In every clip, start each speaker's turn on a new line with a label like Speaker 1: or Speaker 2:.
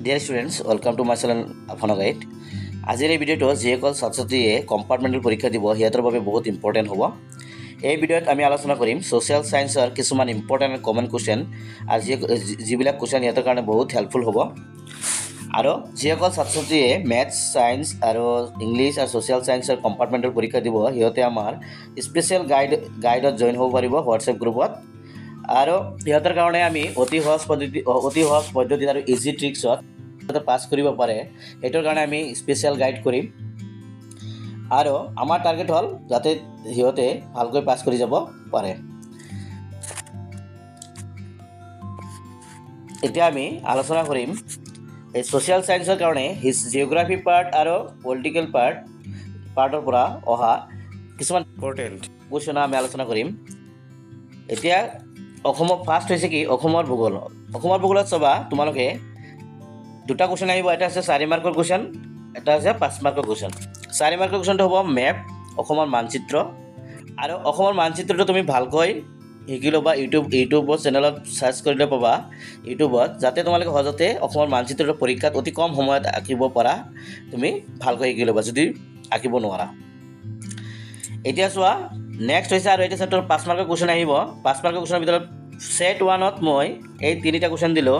Speaker 1: Dear students, welcome to my channel Afana Guide. আজিৰ এই ভিডিঅ'টো যিসকল ছাত্ৰ-ছাত্ৰীয়ে কম্পাৰ্টমেণ্টেল পৰীক্ষা দিব সিহঁতৰ বাবে বহুত ইম্পৰ্টেণ্ট হ'ব। এই ভিডিঅ'ত আমি আলোচনা কৰিম ছ'চিয়েল ছায়েন্সৰ কিছুমান ইম্পৰ্টেণ্ট কমন কুৱেশ্যন আৰু যিবিলাক কুৱেশ্যন সিহঁতৰ কাৰণে বহুত হেল্পফুল হ'ব। আৰু যিসকল ছাত্ৰ-ছাত্ৰীয়ে মেথছ, ছায়েন্স আৰু ইংলিছ আৰু ছ'চিয়েল ছায়েন্সৰ কম্পাৰ্টমেণ্টেল পৰীক্ষা দিব সিহঁতে আমাৰ স্পেচিয়েল গাইডত জইন হ'ব পাৰিব হোৱাটছএপ গ্ৰুপত। আৰু সিহঁতৰ কাৰণে আমি অতি সহজ পদ্ধতি আৰু ইজি ট্ৰিক্সত পাছ কৰিব পাৰে সেইটোৰ কাৰণে আমি স্পেচিয়েল গাইড কৰিম। আৰু আমাৰ টাৰ্গেট হ'ল যাতে সিহঁতে ভালকৈ পাছ কৰি যাব পাৰে। এতিয়া আমি আলোচনা কৰিম এই ছ'চিয়েল ছায়েন্সৰ কাৰণে জিঅ'গ্ৰাফি পাৰ্ট আৰু পলিটিকেল পাৰ্টৰ পৰা অহা কিছুমান ইম্পৰ্টেণ্ট কুৱেশ্যন আমি আলোচনা কৰিম। এতিয়া অসমৰ ফাৰ্ষ্ট হৈছে কি অসমৰ ভূগোল। অসমৰ ভূগোলত চাবা তোমালোকে দুটা কুৱেশ্যন আহিব, এটা হৈছে 4 মাৰ্কৰ কুৱেশ্যন, এটা হৈছে 5 মাৰ্কৰ কুৱেশ্যন। 4 মাৰ্কৰ কুৱেশ্যনটো হ'ব মেপ, অসমৰ মানচিত্ৰ। আৰু অসমৰ মানচিত্ৰটো তুমি ভালকৈ শিকি ল'বা, ইউটিউবৰ চেনেলত চাৰ্চ কৰিলে পাবা ইউটিউবত, যাতে তোমালোকে সহজতে অসমৰ মানচিত্ৰটো পৰীক্ষাত অতি কম সময়ত আঁকিব পৰা তুমি ভালকৈ শিকি ল'বা যদি আঁকিব নোৱাৰা। এতিয়া চোৱা নেক্সট হৈছে আৰু এইটো চেপ্টাৰ 5 মাৰ্কৰ কুৱেশ্যন আহিব। 5 মাৰ্কৰ কুৱেশ্যনৰ ভিতৰত ছেট 1ত মই এই 3টা কুৱেশ্যন দিলোঁ।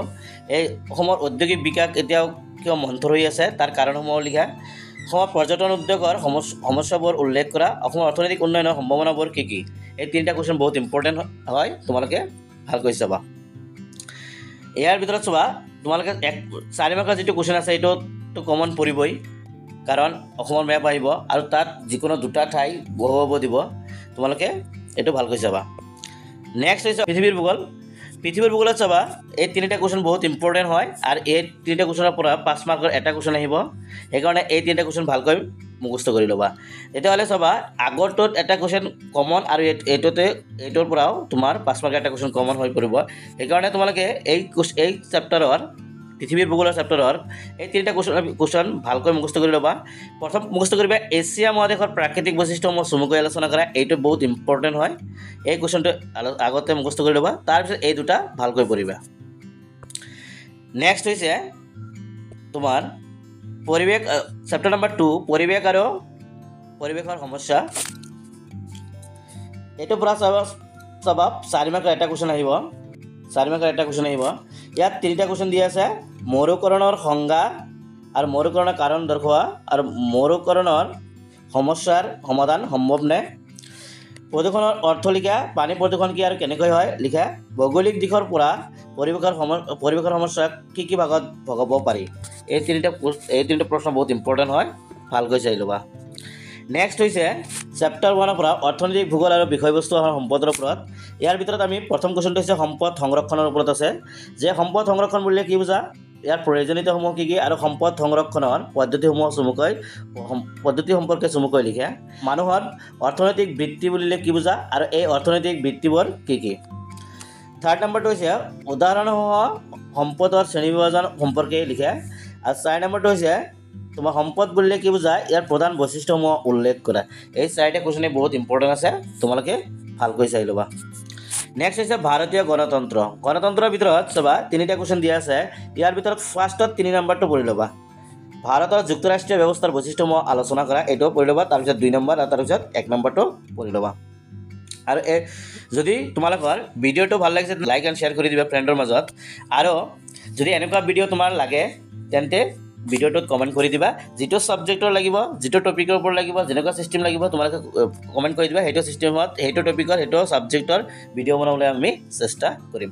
Speaker 1: এই অসমৰ ঔদ্যোগিক বিকাশ এতিয়াও কিয় মন্থৰ হৈ আছে তাৰ কাৰণসমূহ লিখা, অসমৰ পৰ্যটন উদ্যোগৰ সমস্যাবোৰ উল্লেখ কৰা, অসমৰ অৰ্থনৈতিক উন্নয়নৰ সম্ভাৱনাবোৰ কি কি। এই 3টা কুৱেশ্যন বহুত ইম্পৰ্টেণ্ট হয়, তোমালোকে ভালকৈ চাবা। ইয়াৰ ভিতৰত চাবা তোমালোকে 4 মাৰ্কৰ যিটো কুৱেশ্যন আছে এইটোতো কমন পৰিবই, কাৰণ অসমৰ মেপ আহিব আৰু তাত যিকোনো দুটা ঠাই বহুৱাব দিব, তোমালোকে এইটো ভালকৈ চাবা। নেক্সট হৈছে পৃথিৱীৰ ভূগোল। পৃথিৱীৰ ভূগোলত চাবা এই 3টা কুৱেশ্যন বহুত ইম্পৰ্টেণ্ট হয় আৰু এই 3টা কুৱেশ্যনৰ পৰা 5 মাৰ্কৰ এটা কুৱেশ্যন আহিব, সেইকাৰণে এই 3টা কুৱেশ্যন ভালকৈ মুখস্থ কৰি ল'বা। তেতিয়াহ'লে চাবা আগৰটোত এটা কুৱেশ্যন কমন আৰু এইটোৰ পৰাও তোমাৰ 5 মাৰ্কৰ এটা কুৱেশ্যন কমন হৈ পৰিব। সেইকাৰণে তোমালোকে এই চেপ্টাৰৰ পৃথিৱীৰ ভূগোলৰ চেপ্টাৰৰ এই 3টা কুৱেশ্যন ভালকৈ মুখস্থ কৰি ল'বা। প্ৰথম মুখস্থ কৰিবা এছিয়া মহাদেশৰ প্ৰাকৃতিক বৈশিষ্ট্যসমূহ চমুকৈ আলোচনা কৰা, এইটো বহুত ইম্পৰ্টেণ্ট হয়। এই কুৱেশ্যনটো আগতে মুখস্থ কৰি ল'বা, তাৰপিছত এই দুটা ভালকৈ পঢ়িবা। নেক্সট হৈছে তোমাৰ পৰিৱেশ, চেপ্টাৰ নম্বৰ 2 পৰিৱেশ আৰু পৰিৱেশৰ সমস্যা। এইটোৰ পৰা চাবা 4 মাৰ্কৰ এটা কুৱেশ্যন আহিব। 4 মাৰ্কৰ এটা কুৱেশ্যন আহিব। ইয়াত 3টা কুৱেশ্যন দিয়া আছে, মৰুকৰণৰ সংজ্ঞা আৰু মৰুকৰণৰ কাৰণ দৰ্শোৱা আৰু মৰুকৰণৰ সমস্যাৰ সমাধান সম্ভৱ নে, প্ৰদূষণৰ অৰ্থ লিখা, পানী প্ৰদূষণ কি আৰু কেনেকৈ হয় লিখা, ভৌগোলিক দিশৰ পৰা পৰিৱেশৰ সমস্যা কি কি ভাগত ভগাব পাৰি। এই 3টা প্ৰশ্ন বহুত ইম্পৰ্টেণ্ট হয়, ভালকৈ চাই ল'বা। নেক্সট হৈছে চেপ্টাৰ 1ৰ পৰা অৰ্থনৈতিক ভূগোল আৰু বিষয়বস্তু আৰু সম্পদৰ ওপৰত। ইয়াৰ ভিতৰত আমি প্ৰথম কুৱেশ্যনটো হৈছে সম্পদ সংৰক্ষণৰ ওপৰত আছে, যে সম্পদ সংৰক্ষণ বুলিলে কি বুজা, ইয়াৰ প্ৰয়োজনীয়তাসমূহ কি কি আৰু সম্পদ সংৰক্ষণৰ পদ্ধতি সম্পৰ্কে চমুকৈ লিখা, মানুহৰ অৰ্থনৈতিক বৃত্তি বুলিলে কি বুজা আৰু এই অৰ্থনৈতিক বৃত্তিবোৰ কি কি। 3rd নম্বৰটো হৈছে উদাহৰণসহ সম্পদৰ শ্ৰেণীবিভাজন সম্পৰ্কে লিখা, আৰু 4 নম্বৰটো হৈছে তোমাৰ সম্পদ বুলিলে কি বুজা, ইয়াৰ প্ৰধান বৈশিষ্ট্যসমূহ উল্লেখ কৰা। এই 4টা কুৱেশ্যনে বহুত ইম্পৰ্টেণ্ট আছে, তোমালোকে ভালকৈ চাই ল'বা। নেক্সট হৈছে ভাৰতীয় গণতন্ত্ৰৰ ভিতৰত চাবা 3টা কুৱেশ্যন দিয়া আছে। ইয়াৰ ভিতৰত ফাৰ্ষ্টত 3 নম্বৰটো পঢ়ি ল'বা, ভাৰতৰ যুক্তৰাষ্ট্ৰীয় ব্যৱস্থাৰ বৈশিষ্ট্যসমূহ আলোচনা কৰা, এইটোও পঢ়ি ল'বা। তাৰপিছত 2 নম্বৰ আৰু তাৰপিছত 1 নম্বৰটো পঢ়ি ল'বা। আৰু যদি তোমালোকৰ ভিডিঅ'টো ভাল লাগিছে লাইক এণ্ড শ্বেয়াৰ কৰি দিবা ফ্ৰেণ্ডৰ মাজত, আৰু যদি এনেকুৱা ভিডিঅ' তোমাৰ লাগে তেন্তে ভিডিঅ'টোত কমেণ্ট কৰি দিবা, যিটো ছাবজেক্টৰ লাগিব, যিটো টপিকৰ ওপৰত লাগিব, যেনেকুৱা ছিষ্টেম লাগিব তোমালোকে কমেণ্ট কৰি দিবা। সেইটো ছিষ্টেমত সেইটো টপিকৰ সেইটো ছাবজেক্টৰ ভিডিঅ' বনাবলৈ আমি চেষ্টা কৰিম।